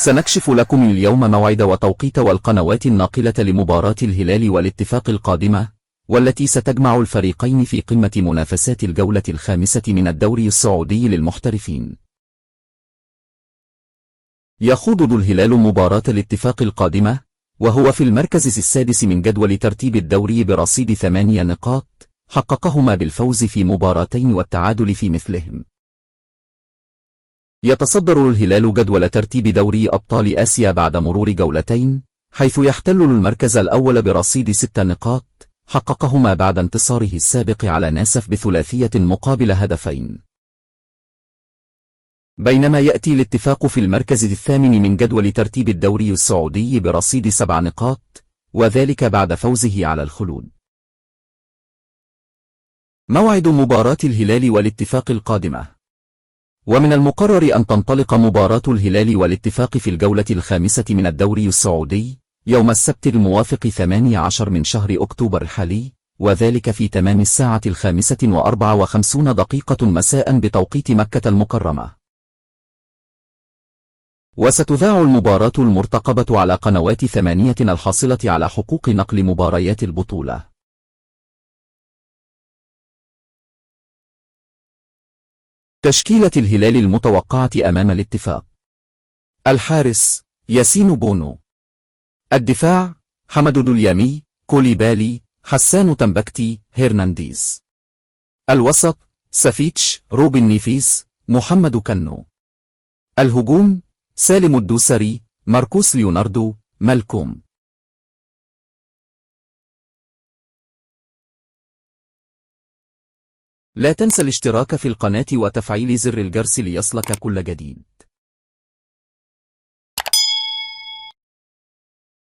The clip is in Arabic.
سنكشف لكم اليوم موعد وتوقيت والقنوات الناقلة لمباراة الهلال والاتفاق القادمة، والتي ستجمع الفريقين في قمة منافسات الجولة الخامسة من الدوري السعودي للمحترفين. يخوض الهلال مباراة الاتفاق القادمة، وهو في المركز السادس من جدول ترتيب الدوري برصيد 8 نقاط، حققهما بالفوز في مباراتين والتعادل في مثلهم. يتصدر الهلال جدول ترتيب دوري أبطال آسيا بعد مرور جولتين، حيث يحتل المركز الأول برصيد 6 نقاط، حققهما بعد انتصاره السابق على ناسف بثلاثية مقابل هدفين. بينما يأتي الاتفاق في المركز الثامن من جدول ترتيب الدوري السعودي برصيد 7 نقاط، وذلك بعد فوزه على الخلود. موعد مباراة الهلال والاتفاق القادمة. ومن المقرر أن تنطلق مباراة الهلال والاتفاق في الجولة الخامسة من الدوري السعودي يوم السبت الموافق 18 من شهر أكتوبر الحالي، وذلك في تمام الساعة 5:54 مساء بتوقيت مكة المكرمة. وستذاع المباراة المرتقبة على قنوات 8 الحاصلة على حقوق نقل مباريات البطولة. تشكيلة الهلال المتوقعة أمام الاتفاق: الحارس ياسين بونو، الدفاع حمد اليامي، كوليبالي، حسان تنبكتي، هرنانديز، الوسط سفيتش، روبن نيفيس، محمد كنو، الهجوم سالم الدوسري، ماركوس ليوناردو، مالكوم. لا تنسى الاشتراك في القناة وتفعيل زر الجرس ليصلك كل جديد.